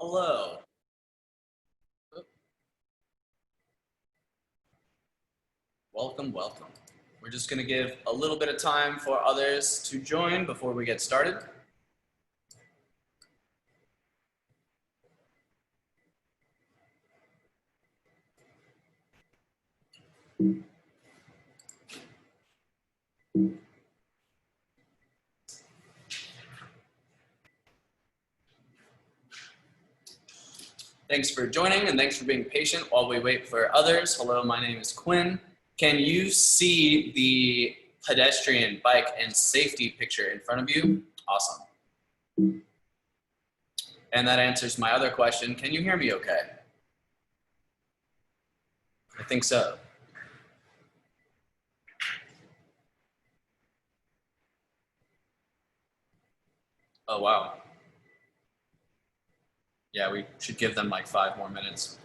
Hello. Welcome, welcome. We're just going to give a little bit of time for others to join before we get started. Thanks for joining and thanks for being patient while we wait for others. Hello, my name is Quinn. Can you see the pedestrian, bike, and safety picture in front of you? Awesome. And that answers my other question. Can you hear me okay? I think so. Oh, wow. Yeah, we should give them like 5 more minutes.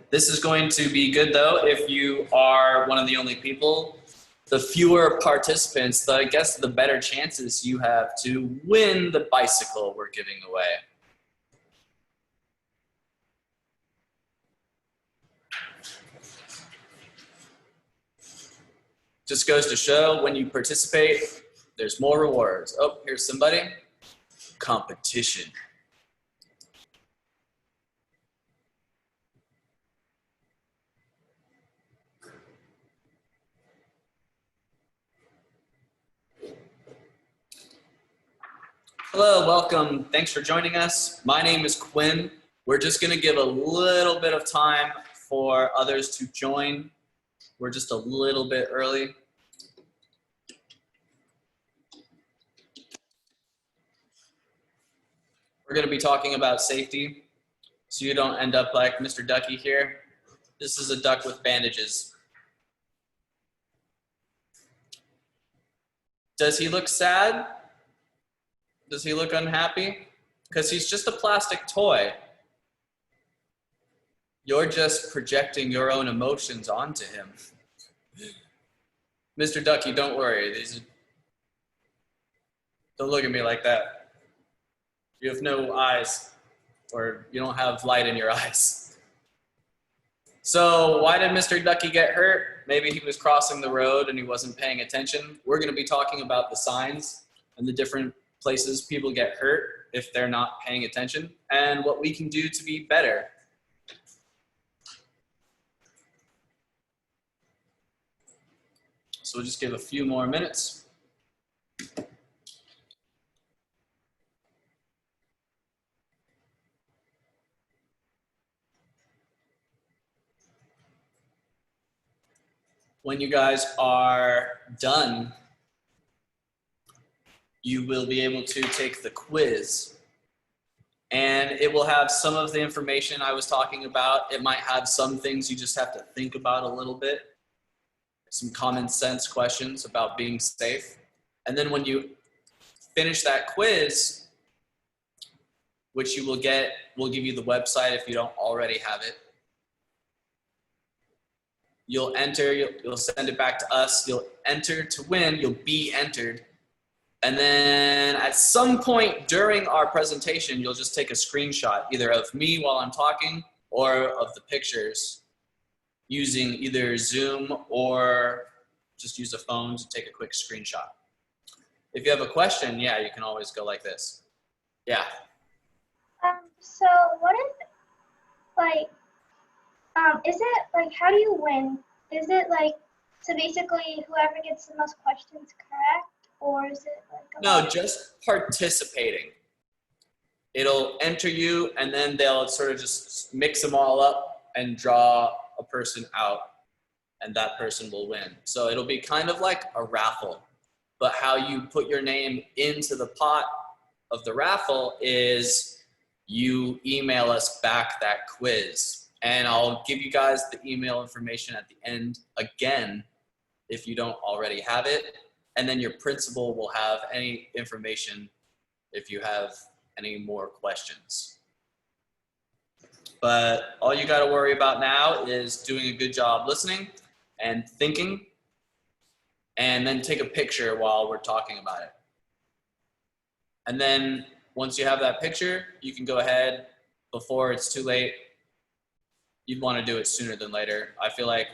This is going to be good though if you are one of the only people. The fewer participants, I guess the better chances you have to win the bicycle we're giving away. Just goes to show when you participate, there's more rewards. Oh, here's somebody. Competition. Hello, welcome. Thanks for joining us. My name is Quinn. We're just going to give a little bit of time for others to join. We're just a little bit early. We're going to be talking about safety, so you don't end up like Mr. Ducky here. This is a duck with bandages. Does he look sad? Does he look unhappy? Because he's just a plastic toy. You're just projecting your own emotions onto him. Mr. Ducky, don't worry. Don't look at me like that. You have no eyes, or you don't have light in your eyes. So why did Mr. Ducky get hurt? Maybe he was crossing the road and he wasn't paying attention. We're going to be talking about the signs and the different places people get hurt if they're not paying attention and what we can do to be better. So we'll just give a few more minutes. When you guys are done, you will be able to take the quiz. And it will have some of the information I was talking about. It might have some things you just have to think about a little bit. Some common sense questions about being safe. And then when you finish that quiz, which you will get, we'll give you the website if you don't already have it. You'll enter, you'll send it back to us. You'll enter to win, you'll be entered. And then at some point during our presentation, you'll just take a screenshot either of me while I'm talking or of the pictures using either Zoom or just use a phone to take a quick screenshot. If you have a question, yeah, you can always go like this. Yeah. So what is, like, is it, like, how do you win? Is it, like, so basically whoever gets the most questions correct? Or is it like no, just participating. It'll enter you and then they'll sort of just mix them all up and draw a person out and that person will win. So it'll be kind of like a raffle, but how you put your name into the pot of the raffle is you email us back that quiz, and I'll give you guys the email information at the end again if you don't already have it. And then your principal will have any information if you have any more questions. But all you got to worry about now is doing a good job listening and thinking, and then take a picture while we're talking about it. And then once you have that picture, you can go ahead before it's too late. You'd want to do it sooner than later. I feel like,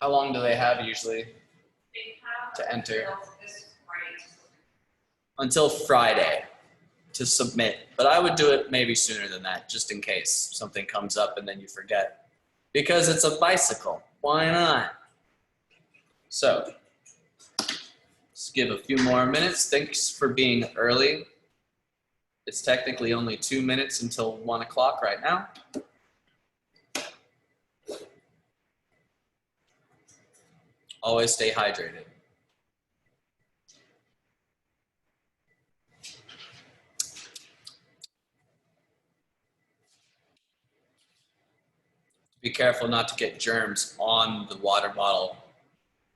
how long do they have usually to enter? Until Friday to submit. But I would do it maybe sooner than that, just in case something comes up and then you forget. Because it's a bicycle. Why not? So, let's give a few more minutes. Thanks for being early. It's technically only 2 minutes until 1 o'clock right now. Always stay hydrated. Be careful not to get germs on the water bottle,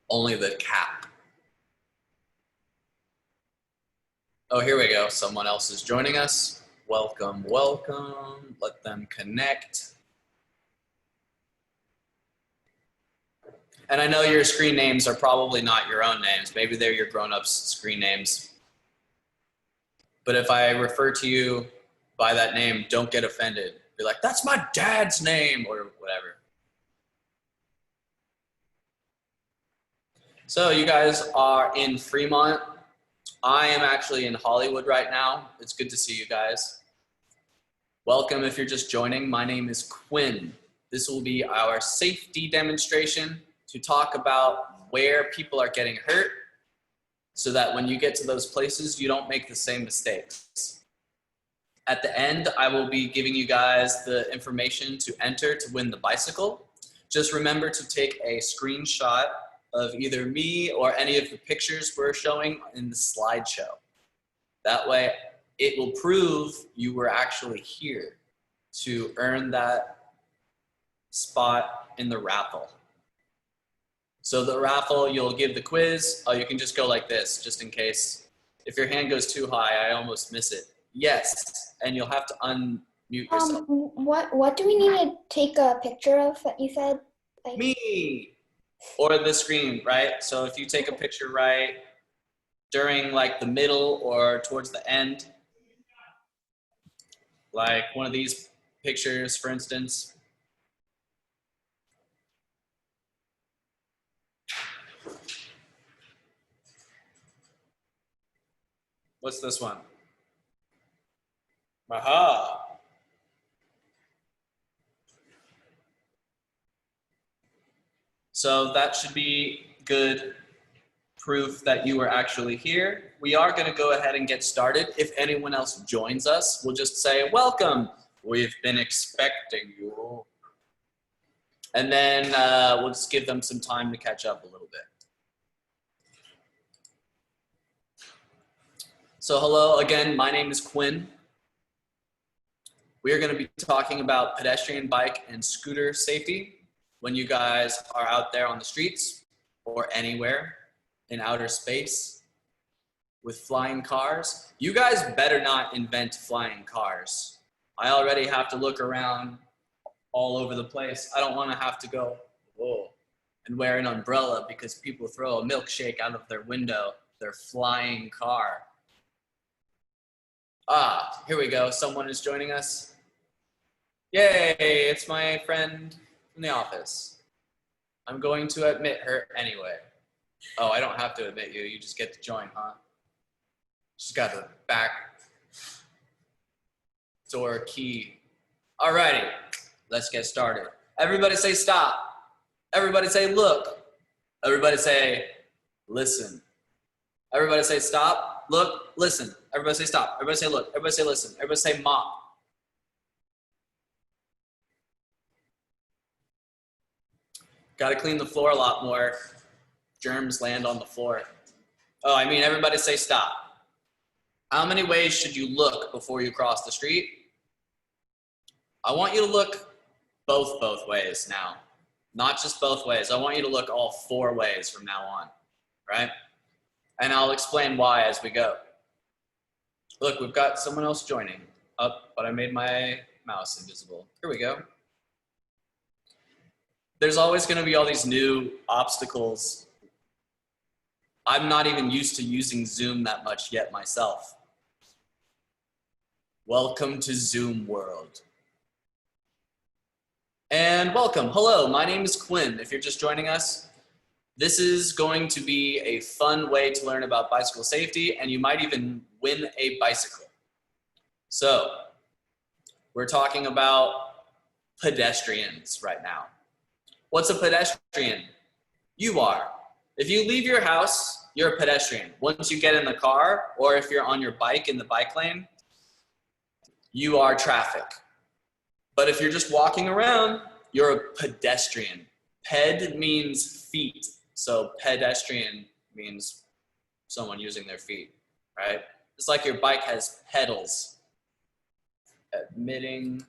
only the cap. Oh, here we go. Someone else is joining us. Welcome, welcome. Let them connect. And I know your screen names are probably not your own names. Maybe they're your grown-ups' screen names. But if I refer to you by that name, don't get offended. Be like, that's my dad's name, or whatever. So you guys are in Fremont. I am actually in Hollywood right now. It's good to see you guys. Welcome if you're just joining. My name is Quinn. This will be our safety demonstration to talk about where people are getting hurt so that when you get to those places, you don't make the same mistakes. At the end, I will be giving you guys the information to enter to win the bicycle. Just remember to take a screenshot of either me or any of the pictures we're showing in the slideshow. That way, it will prove you were actually here to earn that spot in the raffle. So the raffle, you'll give the quiz. Oh, you can just go like this, just in case. If your hand goes too high, I almost miss it. Yes, and you'll have to unmute yourself. What do we need to take a picture of that you said? Like... Me, or the screen, right? So if you take a picture right during like the middle or towards the end, like one of these pictures, for instance. What's this one? Aha. So that should be good proof that you were actually here. We are going to go ahead and get started. If anyone else joins us, we'll just say, welcome. We've been expecting you. And then we'll just give them some time to catch up a little bit. So hello again, my name is Quinn. We are going to be talking about pedestrian, bike, and scooter safety when you guys are out there on the streets or anywhere in outer space with flying cars. You guys better not invent flying cars. I already have to look around all over the place. I don't want to have to go, whoa, and wear an umbrella because people throw a milkshake out of their window, their flying car. Ah, here we go. Someone is joining us. Yay, it's my friend from the office. I'm going to admit her anyway. Oh, I don't have to admit you. You just get to join, huh? She's got the back door key. Alrighty, let's get started. Everybody say stop. Everybody say look. Everybody say listen. Everybody say stop, look, listen. Everybody say stop. Everybody say look. Everybody say listen. Everybody say mop. Got to clean the floor a lot more. Germs land on the floor. Oh, I mean, everybody say stop. How many ways should you look before you cross the street? I want you to look both ways now. Not just both ways. I want you to look all 4 ways from now on, right? And I'll explain why as we go. Look, we've got someone else joining up, but I made my mouse invisible. Here we go. There's always going to be all these new obstacles. I'm not even used to using Zoom that much yet myself. Welcome to Zoom World. And welcome. Hello, my name is Quinn. If you're just joining us, this is going to be a fun way to learn about bicycle safety, and you might even win a bicycle. So, we're talking about pedestrians right now. What's a pedestrian? You are. If you leave your house, you're a pedestrian. Once you get in the car, or if you're on your bike in the bike lane, you are traffic. But if you're just walking around, you're a pedestrian. Ped means feet. So pedestrian means someone using their feet, right? It's like your bike has pedals. Admitting,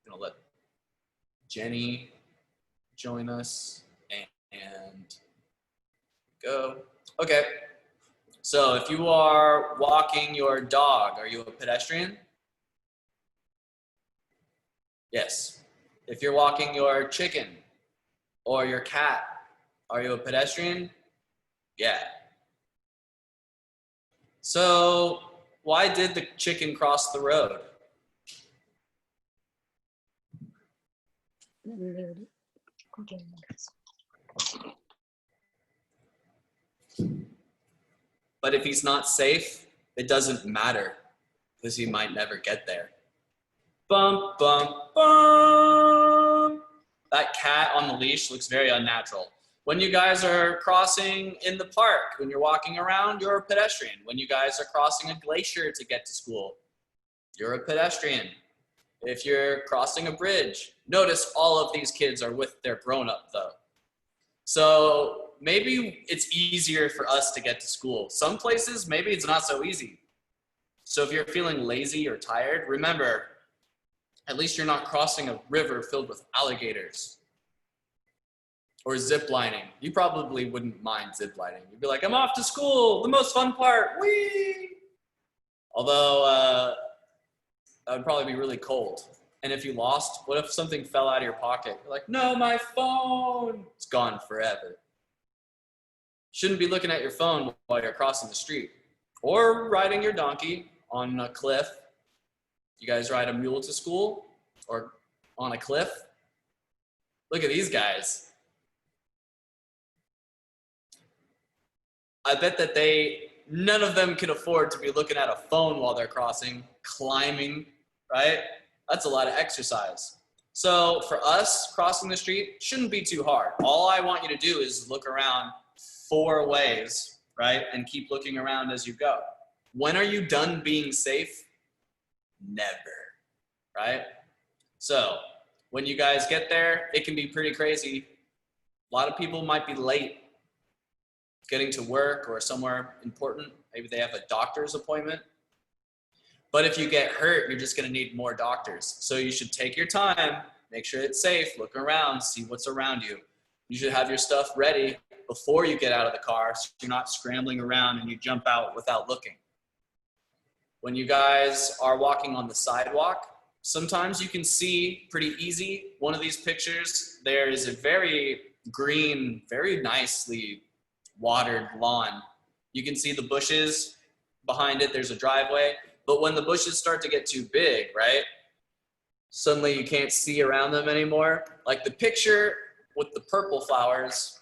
I'm gonna let Jenny join us and go. Okay, so if you are walking your dog, are you a pedestrian? Yes. If you're walking your chicken or your cat, are you a pedestrian? Yeah. So why did the chicken cross the road? But if he's not safe, it doesn't matter because he might never get there. Bump, bump, bump. That cat on the leash looks very unnatural. When you guys are crossing in the park, when you're walking around, you're a pedestrian. When you guys are crossing a glacier to get to school, you're a pedestrian. If you're crossing a bridge, notice all of these kids are with their grown-up though. So maybe it's easier for us to get to school. Some places, maybe it's not so easy. So if you're feeling lazy or tired, remember, at least you're not crossing a river filled with alligators. Or zip lining. You probably wouldn't mind zip lining. You'd be like, I'm off to school, the most fun part, whee! Although, that would probably be really cold. And if you lost, what if something fell out of your pocket? You're like, no, my phone! It's gone forever. Shouldn't be looking at your phone while you're crossing the street. Or riding your donkey on a cliff. You guys ride a mule to school? Or on a cliff? Look at these guys. I bet that none of them can afford to be looking at a phone while they're crossing, climbing, right? That's a lot of exercise. So for us, crossing the street shouldn't be too hard. All I want you to do is look around 4 ways, right? And keep looking around as you go. When are you done being safe? Never, right? So when you guys get there, it can be pretty crazy. A lot of people might be late getting to work or somewhere important. Maybe they have a doctor's appointment. But if you get hurt, you're just gonna need more doctors. So you should take your time, make sure it's safe, look around, see what's around you. You should have your stuff ready before you get out of the car so you're not scrambling around and you jump out without looking. When you guys are walking on the sidewalk, sometimes you can see pretty easy. One of these pictures, there is a very green, very nicely watered lawn. You can see the bushes behind it. There's a driveway. But when the bushes start to get too big, right? Suddenly you can't see around them anymore. Like the picture with the purple flowers,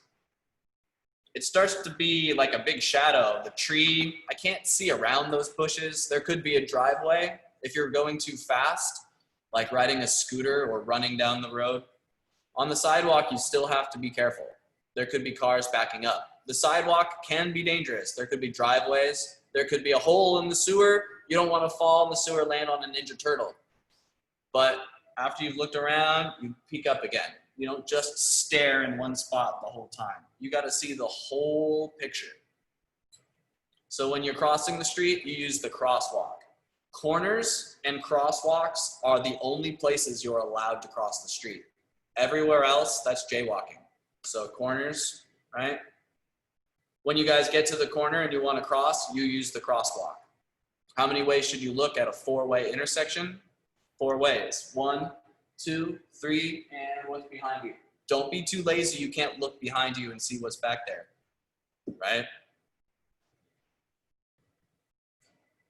it starts to be like a big shadow. The tree, I can't see around those bushes. There could be a driveway if you're going too fast, like riding a scooter or running down the road. On the sidewalk, you still have to be careful. There could be cars backing up. The sidewalk can be dangerous. There could be driveways. There could be a hole in the sewer. You don't want to fall in the sewer, land on a Ninja Turtle. But after you've looked around, you peek up again. You don't just stare in one spot the whole time. You got to see the whole picture. So when you're crossing the street, you use the crosswalk. Corners and crosswalks are the only places you're allowed to cross the street. Everywhere else, that's jaywalking. So corners, right? When you guys get to the corner and you want to cross, you use the crosswalk. How many ways should you look at a 4-way intersection? 4 ways. 1, 2, 3, and what's behind you? Don't be too lazy. You can't look behind you and see what's back there, right?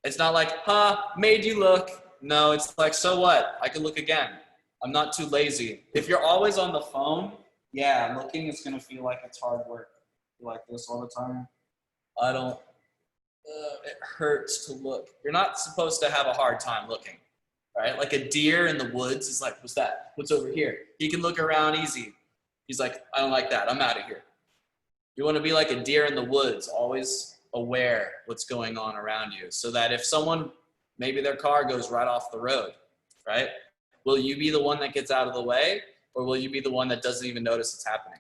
It's not like, made you look. No, it's like, so what? I can look again. I'm not too lazy. If you're always on the phone, yeah, looking is gonna feel like it's hard work. You're like this all the time. I don't, it hurts to look. You're not supposed to have a hard time looking, right? Like a deer in the woods is like, what's that? What's over here? He can look around easy. He's like, I don't like that. I'm out of here. You want to be like a deer in the woods, always aware what's going on around you, so that if someone, maybe their car goes right off the road, right? Will you be the one that gets out of the way, or will you be the one that doesn't even notice it's happening?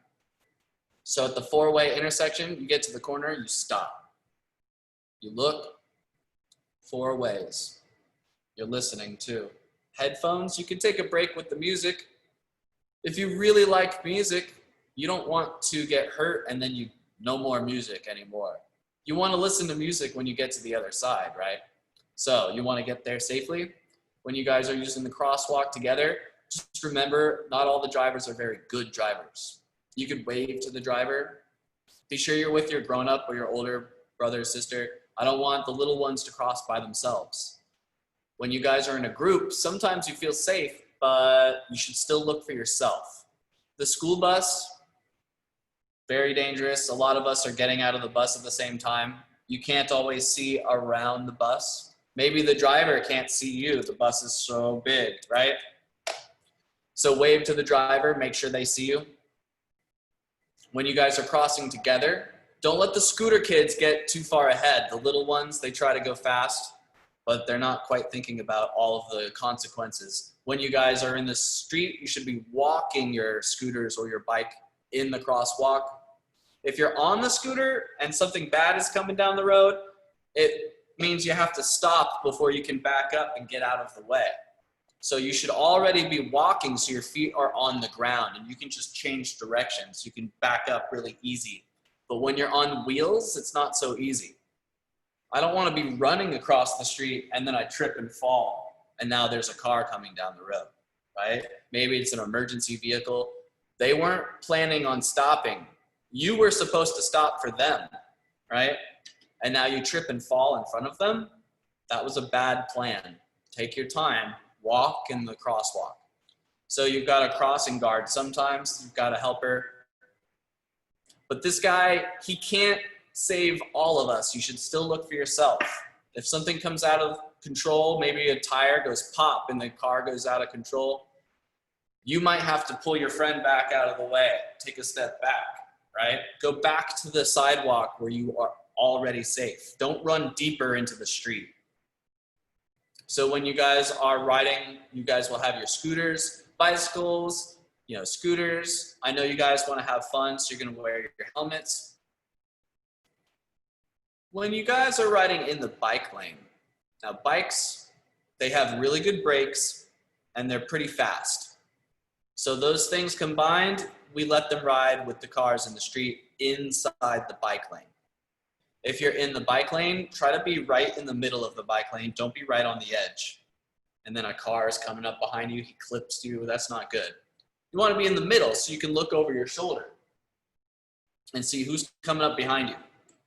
So at the four-way intersection, you get to the corner, you stop. You look 4 ways. You're listening too. Headphones, you can take a break with the music. If you really like music, you don't want to get hurt and then you no more music anymore. You want to listen to music when you get to the other side, right? So you want to get there safely. When you guys are using the crosswalk together, just remember, not all the drivers are very good drivers. You could wave to the driver. Be sure you're with your grown-up or your older brother or sister. I don't want the little ones to cross by themselves. When you guys are in a group, sometimes you feel safe, but you should still look for yourself. The school bus, very dangerous. A lot of us are getting out of the bus at the same time. You can't always see around the bus. Maybe the driver can't see you. The bus is so big, right? So wave to the driver, make sure they see you. When you guys are crossing together, don't let the scooter kids get too far ahead. The little ones, they try to go fast, but they're not quite thinking about all of the consequences. When you guys are in the street, you should be walking your scooters or your bike in the crosswalk. If you're on the scooter and something bad is coming down the road, it means you have to stop before you can back up and get out of the way. So you should already be walking so your feet are on the ground and you can just change directions. You can back up really easy. But when you're on wheels, it's not so easy. I don't want to be running across the street and then I trip and fall and now there's a car coming down the road, right? Maybe it's an emergency vehicle. They weren't planning on stopping. You were supposed to stop for them, right? And now you trip and fall in front of them. That was a bad plan. Take your time, walk in the crosswalk. So you've got a crossing guard. Sometimes you've got a helper. But this guy, he can't save all of us. You should still look for yourself. If something comes out of control, maybe a tire goes pop and the car goes out of control, you might have to pull your friend back out of the way, take a step back, right? Go back to the sidewalk where you are already safe. Don't run deeper into the street. So when you guys are riding, you guys will have your scooters, bicycles, scooters. I know you guys want to have fun, so you're going to wear your helmets. When you guys are riding in the bike lane, now bikes, they have really good brakes and they're pretty fast. So those things combined, we let them ride with the cars in the street inside the bike lane. If you're in the bike lane, try to be right in the middle of the bike lane. Don't be right on the edge. And then a car is coming up behind you, he clips you, that's not good. You want to be in the middle so you can look over your shoulder and see who's coming up behind you.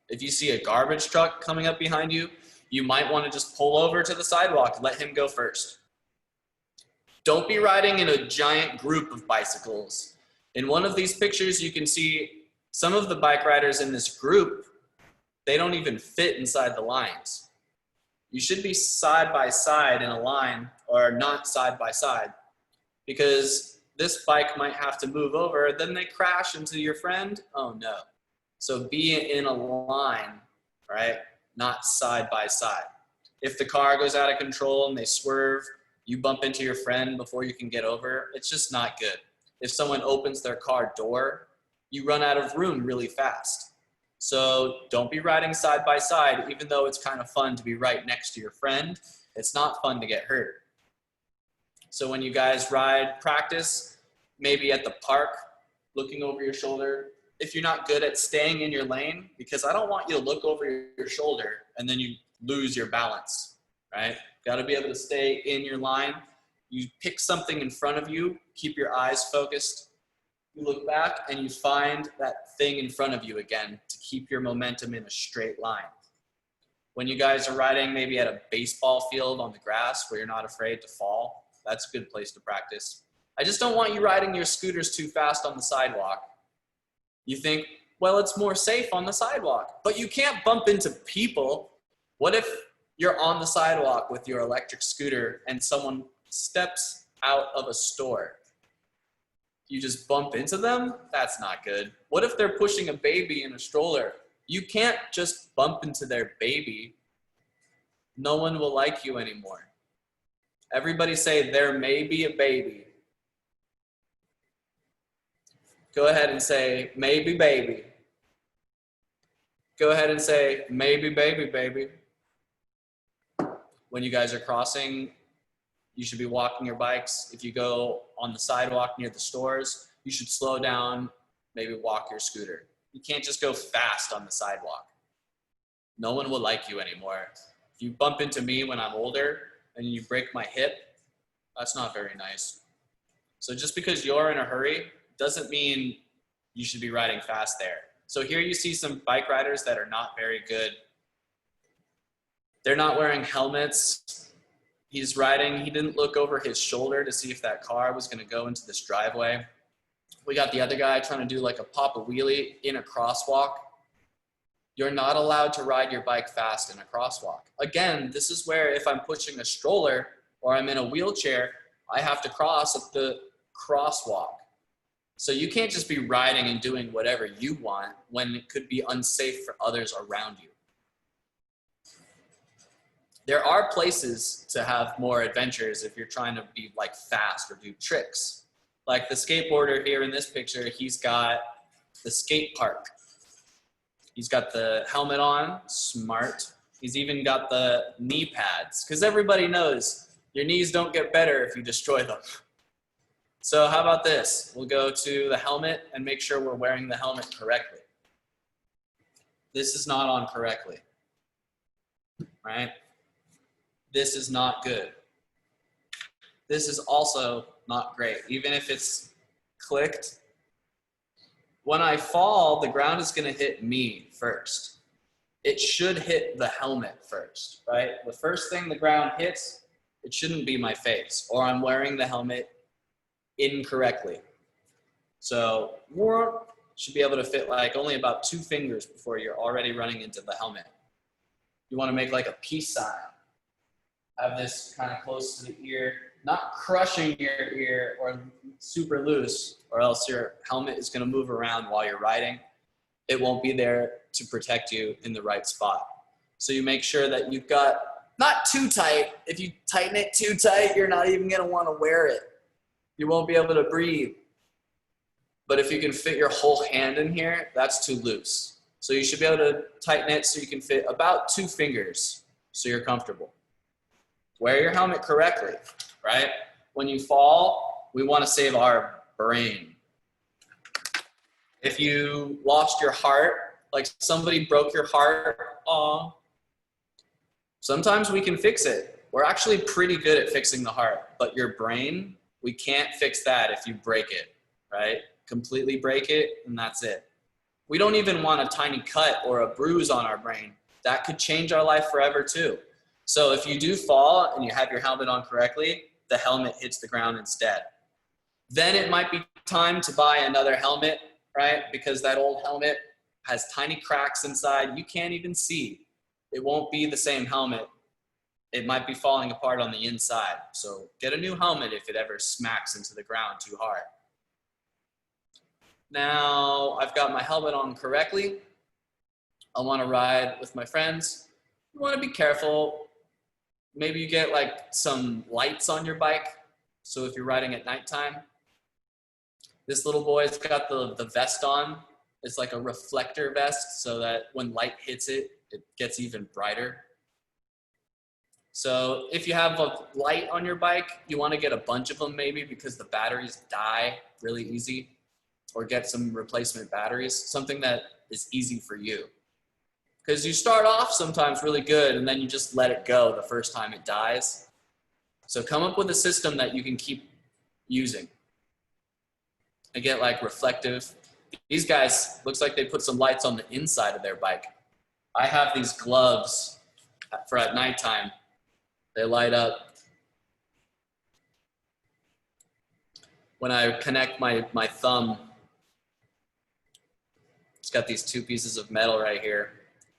If you see a garbage truck coming up behind you, you might want to just pull over to the sidewalk and let him go first. Don't be riding in a giant group of bicycles. In one of these pictures, you can see some of the bike riders in this group, they don't even fit inside the lines. You should be side by side in a line or not side by side because this bike might have to move over, then they crash into your friend. Oh no. So be in a line, right? Not side by side. If the car goes out of control and they swerve, you bump into your friend before you can get over, it's just not good. If someone opens their car door, you run out of room really fast. So don't be riding side by side, even though it's kind of fun to be right next to your friend. It's not fun to get hurt. So when you guys ride, practice, maybe at the park, looking over your shoulder. If you're not good at staying in your lane, because I don't want you to look over your shoulder and then you lose your balance, right? Got to be able to stay in your line. You pick something in front of you, keep your eyes focused. You look back and you find that thing in front of you again to keep your momentum in a straight line. When you guys are riding maybe at a baseball field on the grass where you're not afraid to fall, that's a good place to practice. I just don't want you riding your scooters too fast on the sidewalk. You think, well, it's more safe on the sidewalk, but you can't bump into people. What if you're on the sidewalk with your electric scooter and someone steps out of a store? You just bump into them? That's not good. What if they're pushing a baby in a stroller? You can't just bump into their baby. No one will like you anymore. Everybody say, there may be a baby. Go ahead and say, maybe baby. Go ahead and say, maybe baby, baby. When you guys are crossing, you should be walking your bikes. If you go on the sidewalk near the stores, you should slow down, maybe walk your scooter. You can't just go fast on the sidewalk. No one will like you anymore. If you bump into me when I'm older and you break my hip, that's not very nice. So just because you're in a hurry doesn't mean you should be riding fast there. So here you see some bike riders that are not very good. They're not wearing helmets. He's riding, he didn't look over his shoulder to see if that car was gonna go into this driveway. We got the other guy trying to do like a pop a wheelie in a crosswalk. You're not allowed to ride your bike fast in a crosswalk. Again, this is where if I'm pushing a stroller or I'm in a wheelchair, I have to cross at the crosswalk. So you can't just be riding and doing whatever you want when it could be unsafe for others around you. There are places to have more adventures if you're trying to be like fast or do tricks. Like the skateboarder here in this picture, he's got the skate park. He's got the helmet on, smart. He's even got the knee pads, because everybody knows your knees don't get better if you destroy them. So how about this? We'll go to the helmet and make sure we're wearing the helmet correctly. This is not on correctly, right? This is not good. This is also not great, even if it's clicked. When I fall, the ground is gonna hit me first. It should hit the helmet first, right? The first thing the ground hits, it shouldn't be my face, or I'm wearing the helmet incorrectly. So should be able to fit like only about 2 fingers before you're already running into the helmet. You wanna make like a peace sign. Have this kind of close to the ear, not crushing your ear or super loose, or else your helmet is gonna move around while you're riding. It won't be there to protect you in the right spot. So you make sure that you've got, not too tight. If you tighten it too tight, you're not even gonna wanna wear it. You won't be able to breathe. But if you can fit your whole hand in here, that's too loose. So you should be able to tighten it so you can fit about 2 fingers so you're comfortable. Wear your helmet correctly, right? When you fall, we want to save our brain. If you lost your heart, like somebody broke your heart, sometimes we can fix it. We're actually pretty good at fixing the heart, but your brain, we can't fix that if you break it, right? Completely break it, and that's it. We don't even want a tiny cut or a bruise on our brain. That could change our life forever too. So if you do fall and you have your helmet on correctly, the helmet hits the ground instead. Then it might be time to buy another helmet, right? Because that old helmet has tiny cracks inside. You can't even see. It won't be the same helmet. It might be falling apart on the inside. So get a new helmet if it ever smacks into the ground too hard. Now I've got my helmet on correctly. I want to ride with my friends. You want to be careful. Maybe you get like some lights on your bike. So if you're riding at nighttime, this little boy's got the vest on. It's like a reflector vest so that when light hits it, it gets even brighter. So if you have a light on your bike, you want to get a bunch of them maybe because the batteries die really easy, or get some replacement batteries, something that is easy for you. Because you start off sometimes really good and then you just let it go the first time it dies. So come up with a system that you can keep using. I get like reflective. These guys, looks like they put some lights on the inside of their bike. I have these gloves for at nighttime. They light up. When I connect my thumb, it's got these two pieces of metal right here.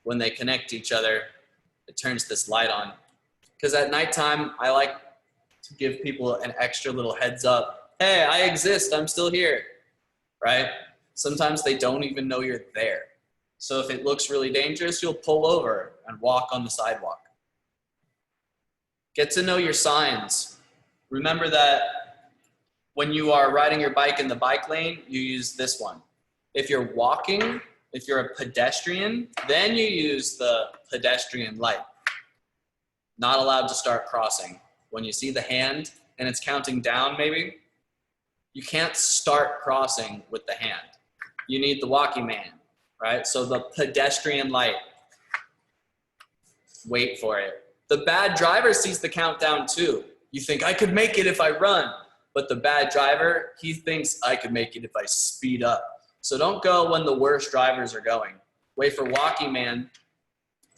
When they connect to each other, it turns this light on. Because at nighttime, I like to give people an extra little heads up. Hey, I exist, I'm still here, right? Sometimes they don't even know you're there. So if it looks really dangerous, you'll pull over and walk on the sidewalk. Get to know your signs. Remember that when you are riding your bike in the bike lane, you use this one. If you're walking, if you're a pedestrian, then you use the pedestrian light. Not allowed to start crossing. When you see the hand and it's counting down maybe, you can't start crossing with the hand. You need the walkie man, right? So the pedestrian light, wait for it. The bad driver sees the countdown too. You think, I could make it if I run. But the bad driver, he thinks, I could make it if I speed up. So don't go when the worst drivers are going. Wait for walkie man.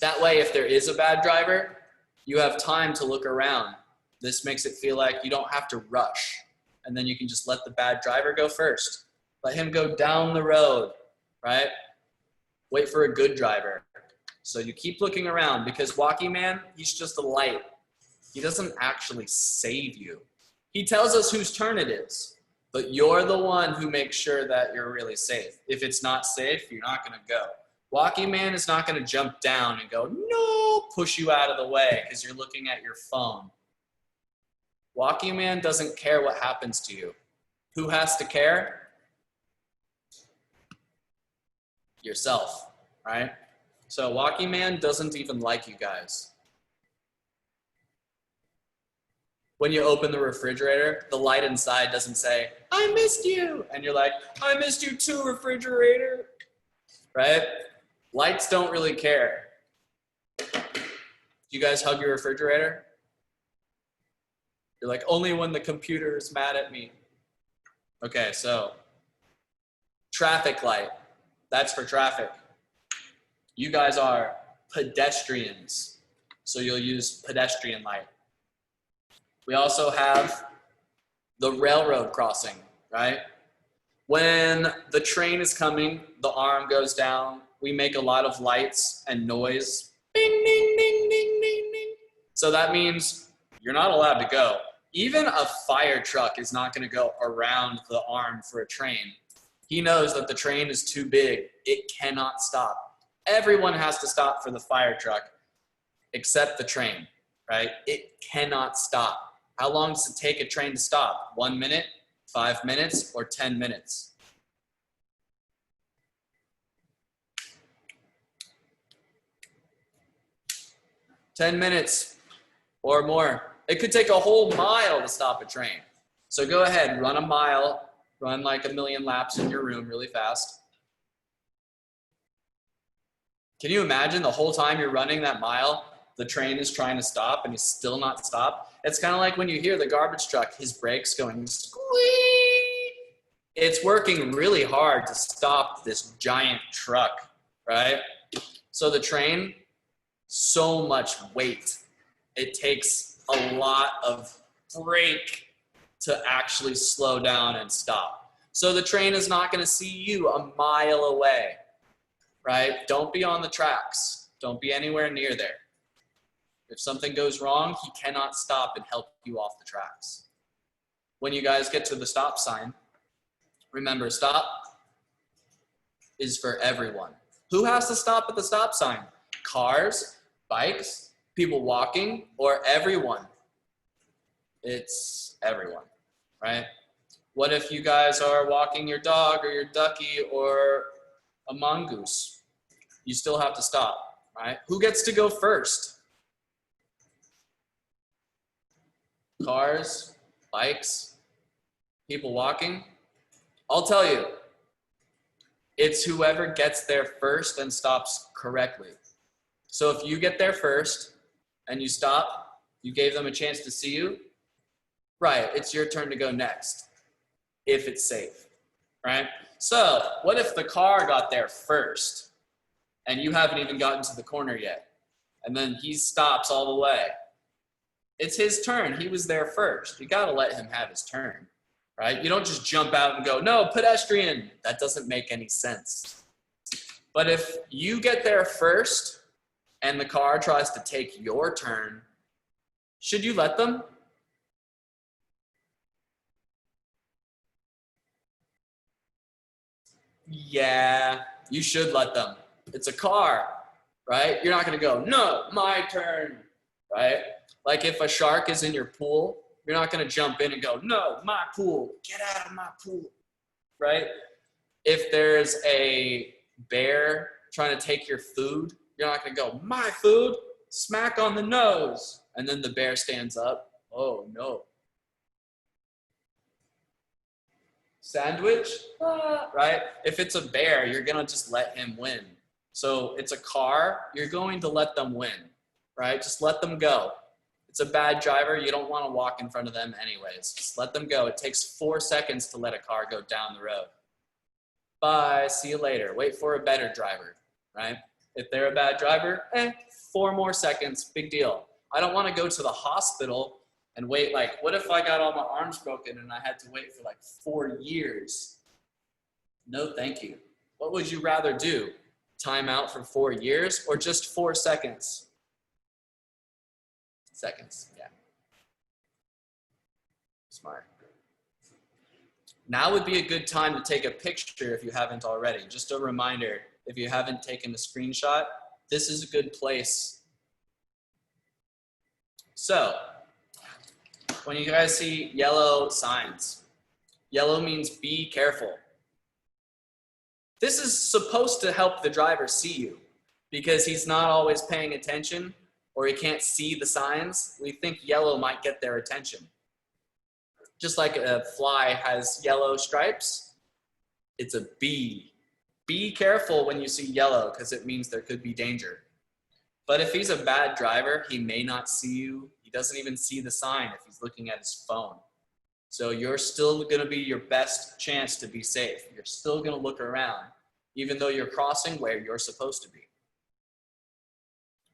That way, if there is a bad driver, you have time to look around. This makes it feel like you don't have to rush. And then you can just let the bad driver go first. Let him go down the road, right? Wait for a good driver. So you keep looking around because walkie man, he's just a light. He doesn't actually save you. He tells us whose turn it is, but you're the one who makes sure that you're really safe. If it's not safe, you're not gonna go. Walkie man is not gonna jump down and go, no, push you out of the way because you're looking at your phone. Walkie man doesn't care what happens to you. Who has to care? Yourself, right? So walkie man doesn't even like you guys. When you open the refrigerator, the light inside doesn't say, I missed you. And you're like, I missed you too, refrigerator, right? Lights don't really care. Do you guys hug your refrigerator? You're like, only when the computer is mad at me. Okay, so traffic light, that's for traffic. You guys are pedestrians, so you'll use pedestrian light. We also have the railroad crossing, right? When the train is coming, the arm goes down. We make a lot of lights and noise. Ding, ding, ding, ding, ding, ding. So that means you're not allowed to go. Even a fire truck is not going to go around the arm for a train. He knows that the train is too big. It cannot stop. Everyone has to stop for the fire truck except the train, right? It cannot stop. How long does it take a train to stop? 1 minute, 5 minutes, or 10 minutes? "10 minutes or more. It could take a whole mile to stop a train. So go ahead, run a mile, run like 1,000,000 laps in your room really fast. Can you imagine the whole time you're running that mile, the train is trying to stop and he's still not stopped? It's kind of like when you hear the garbage truck, his brakes going squeak. It's working really hard to stop this giant truck, right? So the train, so much weight. It takes a lot of brake to actually slow down and stop. So the train is not going to see you a mile away, right? Don't be on the tracks. Don't be anywhere near there. If something goes wrong, he cannot stop and help you off the tracks. When you guys get to the stop sign, remember, stop is for everyone. Who has to stop at the stop sign? Cars, bikes, people walking, or everyone? It's everyone, right? What if you guys are walking your dog or your ducky or a mongoose? You still have to stop, right? Who gets to go first? Cars, bikes, people walking? I'll tell you, it's whoever gets there first and stops correctly. So if you get there first and you stop, you gave them a chance to see you, right, it's your turn to go next, if it's safe, right? So what if the car got there first and you haven't even gotten to the corner yet? and then he stops all the way. It's his turn. He was there first. You got to let him have his turn, right? You don't just jump out and go, no, pedestrian. That doesn't make any sense. But if you get there first and the car tries to take your turn, should you let them? Yeah, you should let them. It's a car, right? You're not going to go, no, my turn, right? Like if a shark is in your pool, you're not going to jump in and go, no, my pool, get out of my pool, right? If there's a bear trying to take your food, you're not going to go, my food, smack on the nose. And then the bear stands up. Oh, no. Sandwich, right? If it's a bear, you're going to just let him win. So it's a car, you're going to let them win, right? Just let them go. It's a bad driver. You don't want to walk in front of them anyways. Just let them go. It takes 4 seconds to let a car go down the road. Bye, see you later. Wait for a better driver, right? If they're a bad driver, 4 more seconds, big deal. I don't want to go to the hospital and wait, like, what if I got all my arms broken and I had to wait for like 4 years? No, thank you. What would you rather do? Time out for 4 years or just 4 seconds? Seconds, yeah. Smart. Now would be a good time to take a picture if you haven't already. Just a reminder, if you haven't taken a screenshot, this is a good place. So, when you guys see yellow signs, yellow means be careful. This is supposed to help the driver see you because he's not always paying attention or he can't see the signs. We think yellow might get their attention. Just like a fly has yellow stripes, it's a bee. Be careful when you see yellow because it means there could be danger. But if he's a bad driver, he may not see you. He doesn't even see the sign if he's looking at his phone. So you're still going to be your best chance to be safe. You're still going to look around, even though you're crossing where you're supposed to be.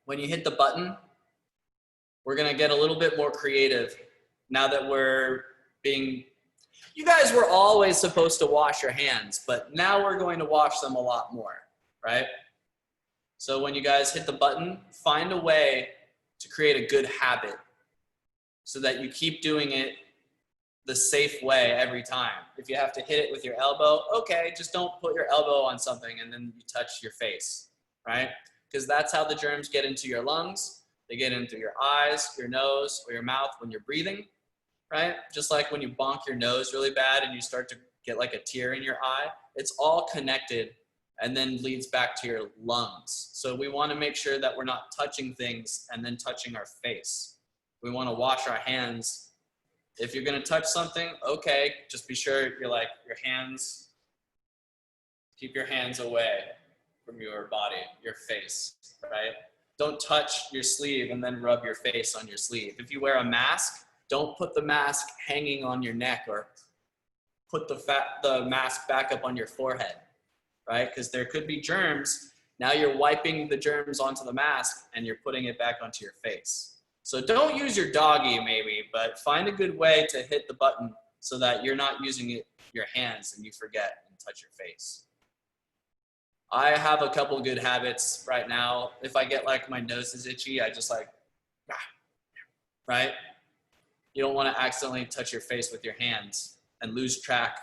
When you hit the button, we're going to get a little bit more creative now that we're being, you guys were always supposed to wash your hands, but now we're going to wash them a lot more, right? So when you guys hit the button, find a way to create a good habit so that you keep doing it the safe way every time. If you have to hit it with your elbow, okay, just don't put your elbow on something and then you touch your face, right? Because that's how the germs get into your lungs. They get into your eyes, your nose, or your mouth when you're breathing, right? Just like when you bonk your nose really bad and you start to get like a tear in your eye, it's all connected and then leads back to your lungs. So we want to make sure that we're not touching things and then touching our face. We want to wash our hands. If you're going to touch something, okay, just be sure you're like your hands, keep your hands away from your body, your face, right? Don't touch your sleeve and then rub your face on your sleeve. If you wear a mask, don't put the mask hanging on your neck or put the mask back up on your forehead, right? Because there could be germs. Now you're wiping the germs onto the mask and you're putting it back onto your face. So don't use your doggy maybe, but find a good way to hit the button so that you're not using your hands and you forget and touch your face. I have a couple good habits right now. If I get like my nose is itchy, I just like, right? You don't want to accidentally touch your face with your hands and lose track.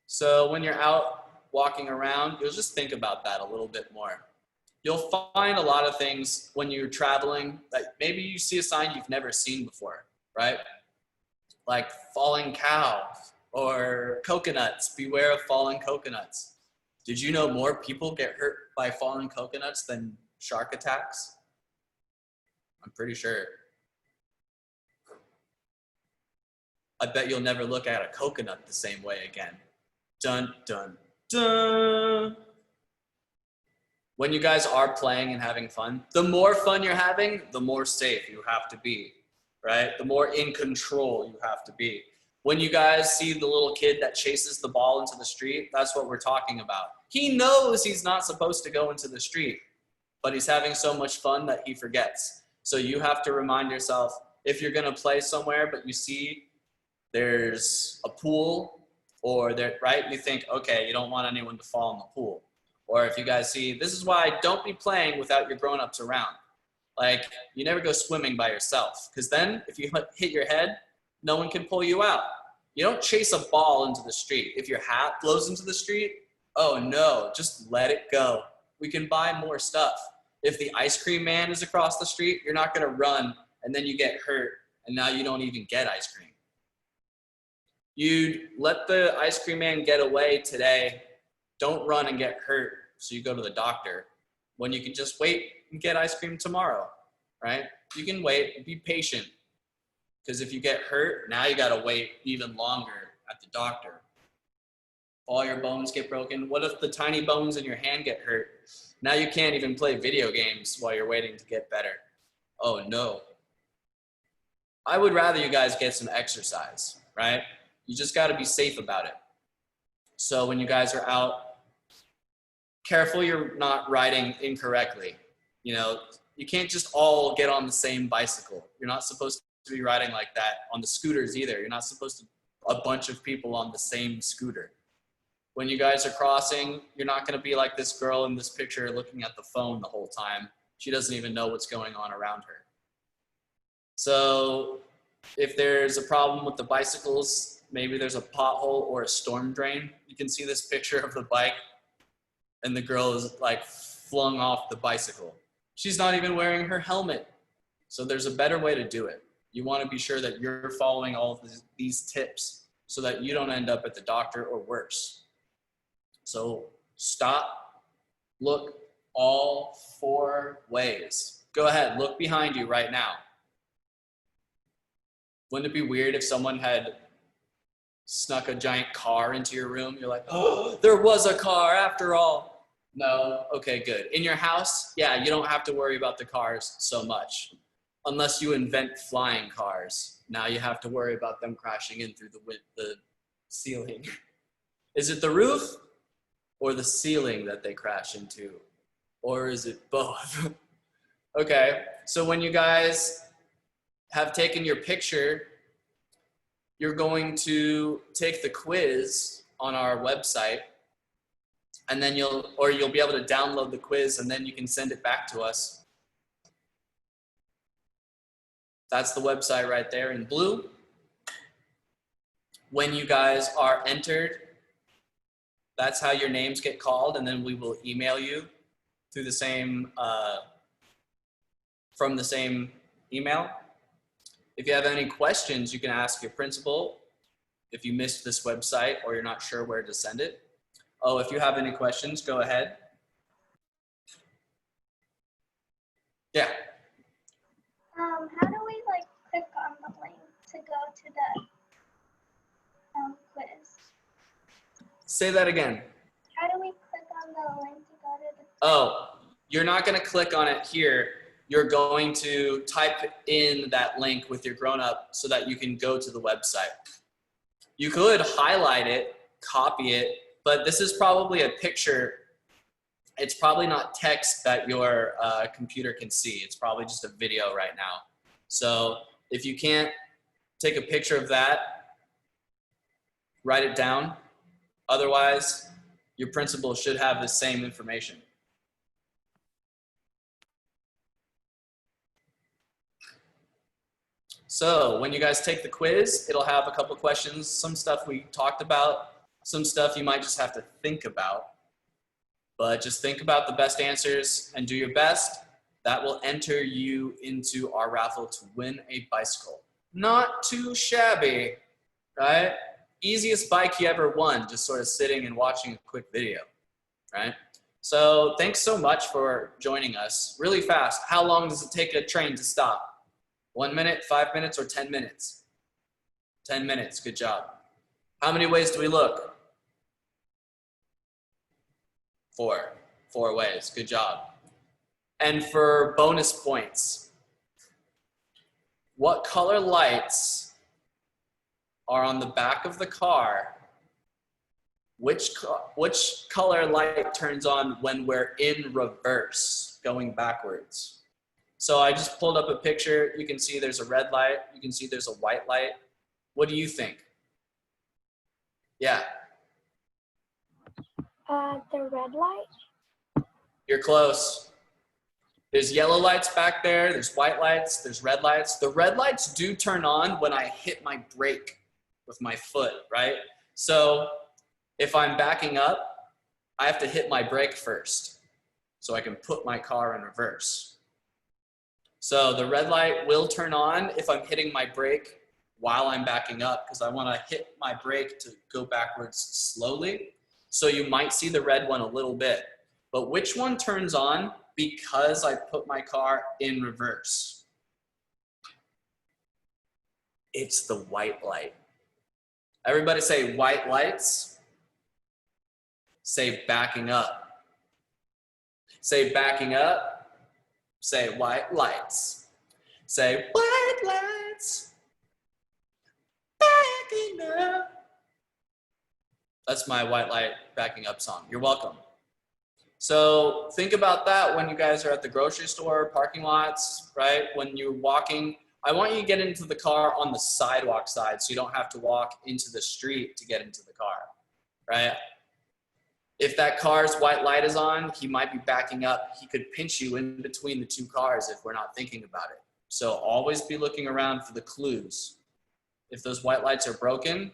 So when you're out walking around, you'll just think about that a little bit more. You'll find a lot of things when you're traveling that maybe you see a sign you've never seen before, right? Like falling cow or coconuts, beware of falling coconuts. Did you know more people get hurt by falling coconuts than shark attacks? I'm pretty sure. I bet you'll never look at a coconut the same way again. Dun, dun, dun. When you guys are playing and having fun, the more fun you're having, the more safe you have to be, right? The more in control you have to be. When you guys see the little kid that chases the ball into the street, that's what we're talking about. He knows he's not supposed to go into the street, but he's having so much fun that he forgets. So you have to remind yourself, if you're gonna play somewhere, but you see there's a pool or there, right? You think, okay, you don't want anyone to fall in the pool. Or if you guys see, this is why don't be playing without your grown-ups around. Like, you never go swimming by yourself, because then if you hit your head, no one can pull you out. You don't chase a ball into the street. If your hat blows into the street, oh no, just let it go. We can buy more stuff. If the ice cream man is across the street, you're not gonna run and then you get hurt and now you don't even get ice cream. You'd let the ice cream man get away today. Don't run and get hurt so you go to the doctor when you can just wait and get ice cream tomorrow, right? You can wait, be patient. Because if you get hurt, now you gotta wait even longer at the doctor. All your bones get broken. What if the tiny bones in your hand get hurt? Now you can't even play video games while you're waiting to get better. Oh no. I would rather you guys get some exercise, right? You just gotta be safe about it. So when you guys are out, careful you're not riding incorrectly. You know, you can't just all get on the same bicycle. You're not supposed to be riding like that on the scooters either. You're not supposed to a bunch of people on the same scooter. When you guys are crossing, you're not gonna be like this girl in this picture looking at the phone the whole time. She doesn't even know what's going on around her. So if there's a problem with the bicycles, maybe there's a pothole or a storm drain. You can see this picture of the bike and the girl is like flung off the bicycle. She's not even wearing her helmet. So there's a better way to do it. You want to be sure that you're following all of these tips so that you don't end up at the doctor or worse. So stop, look all 4 ways. Go ahead, look behind you right now. Wouldn't it be weird if someone had snuck a giant car into your room? You're like, oh, there was a car after all. No, okay, good. In your house, yeah, you don't have to worry about the cars so much. Unless you invent flying cars. Now you have to worry about them crashing in through the ceiling. Is it the roof or the ceiling that they crash into? Or is it both? Okay, so when you guys have taken your picture, you're going to take the quiz on our website, and then you'll be able to download the quiz and then you can send it back to us. That's the website right there in blue. When you guys are entered, that's how your names get called, and then we will email you through the same, from the same email. If you have any questions, you can ask your principal if you missed this website or you're not sure where to send it. Oh, if you have any questions, go ahead. Yeah. How do we like click on the link to go to the quiz? Say that again. How do we click on the link to go to the quiz? Oh, you're not gonna click on it here. You're going to type in that link with your grown-up so that you can go to the website. You could highlight it, copy it, but this is probably a picture. It's probably not text that your computer can see. It's probably just a video right now. So if you can't take a picture of that, write it down. Otherwise, your principal should have the same information. So when you guys take the quiz, it'll have a couple questions, some stuff we talked about, some stuff you might just have to think about. But just think about the best answers and do your best. That will enter you into our raffle to win a bicycle. Not too shabby, right? Easiest bike you ever won, just sort of sitting and watching a quick video, right? So thanks so much for joining us. Really fast, how long does it take a train to stop? 1 minute, 5 minutes, or 10 minutes? 10 minutes, good job. How many ways do we look? 4 ways, good job. And for bonus points, what color lights are on the back of the car? Which color light turns on when we're in reverse? going backwards. So I just pulled up a picture. You can see there's a red light. You can see there's a white light. What do you think? Yeah. The red light. You're close. There's yellow lights back there. There's white lights. There's red lights. The red lights do turn on when I hit my brake with my foot, right? So if I'm backing up, I have to hit my brake first so I can put my car in reverse. So the red light will turn on if I'm hitting my brake while I'm backing up, because I want to hit my brake to go backwards slowly. So you might see the red one a little bit. But which one turns on because I put my car in reverse? It's the white light. Everybody say white lights. Say backing up. Say backing up. Say white lights. Say white lights. Backing up. That's my white light backing up song. You're welcome. So think about that when you guys are at the grocery store, parking lots, right? When you're walking, I want you to get into the car on the sidewalk side so you don't have to walk into the street to get into the car, right? If that car's white light is on, he might be backing up. He could pinch you in between the two cars if we're not thinking about it. So always be looking around for the clues. If those white lights are broken,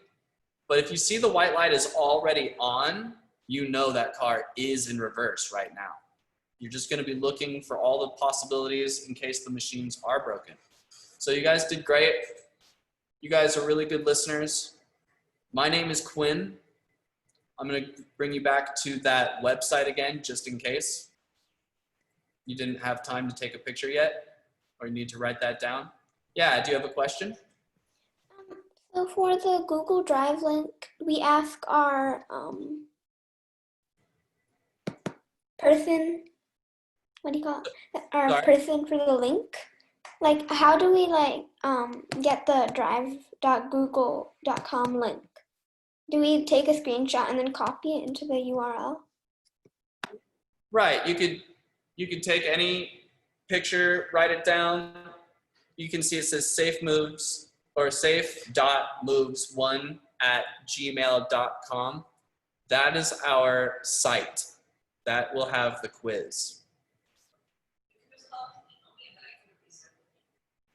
but if you see the white light is already on, you know that car is in reverse right now. You're just going to be looking for all the possibilities in case the machines are broken. So you guys did great. You guys are really good listeners. My name is Quinn. I'm going to bring you back to that website again, just in case you didn't have time to take a picture yet, or you need to write that down. Yeah, do you have a question? So for the Google Drive link, we ask our person, what do you call it? Our Sorry? person for the link. Like, how do we get the drive.google.com link? Do we take a screenshot and then copy it into the URL? Right, you could take any picture, write it down. You can see it says safe moves or safe.moves1@gmail.com. That is our site. That will have the quiz.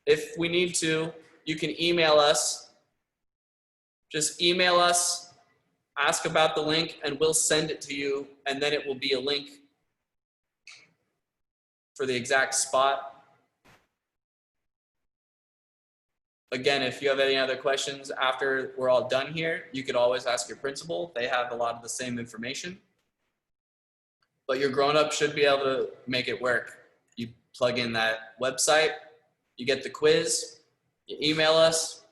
If we need to, you can email us. Just email us, ask about the link, and we'll send it to you, and then it will be a link for the exact spot. Again, if you have any other questions after we're all done here, you could always ask your principal. They have a lot of the same information. But your grown-up should be able to make it work. You plug in that website, you get the quiz, you email us,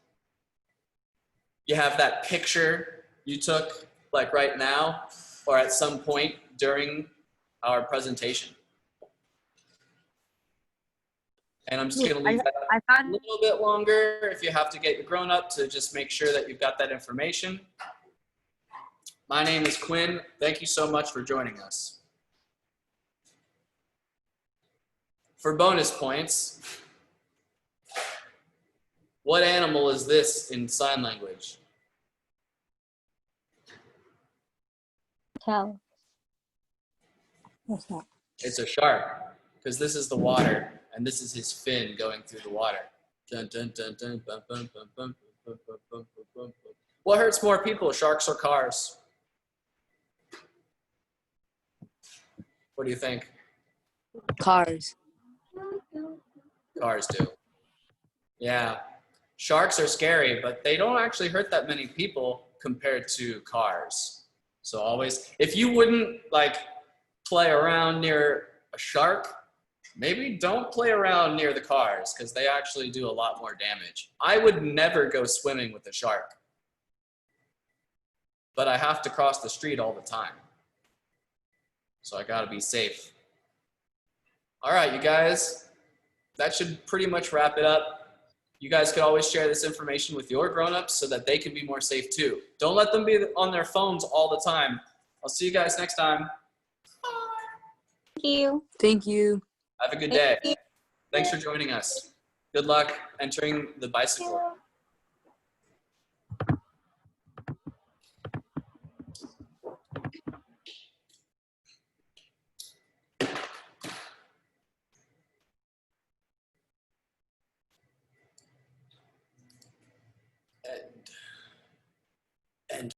you have that picture you took like right now or at some point during our presentation. And I'm just going to leave that a little bit longer if you have to get your grown-up to just make sure that you've got that information. My name is Quinn. Thank you so much for joining us. For bonus points, what animal is this in sign language? Tell. What's that? It's a shark, because this is the water, and this is his fin going through the water. Dun, dun, dun, dun, bum, bum, bum, bum, bum, bum, bum, bum, bum. What hurts more people, sharks or cars? What do you think? Cars. Cars do. Yeah. Sharks are scary, but they don't actually hurt that many people compared to cars. So always, if you wouldn't play around near a shark, maybe don't play around near the cars because they actually do a lot more damage. I would never go swimming with a shark, but I have to cross the street all the time. So I gotta be safe. All right, you guys, that should pretty much wrap it up. You guys could always share this information with your grown-ups so that they can be more safe too. Don't let them be on their phones all the time. I'll see you guys next time. Thank you. Thank you. Have a good day. Thanks for joining us. Good luck entering the bicycle.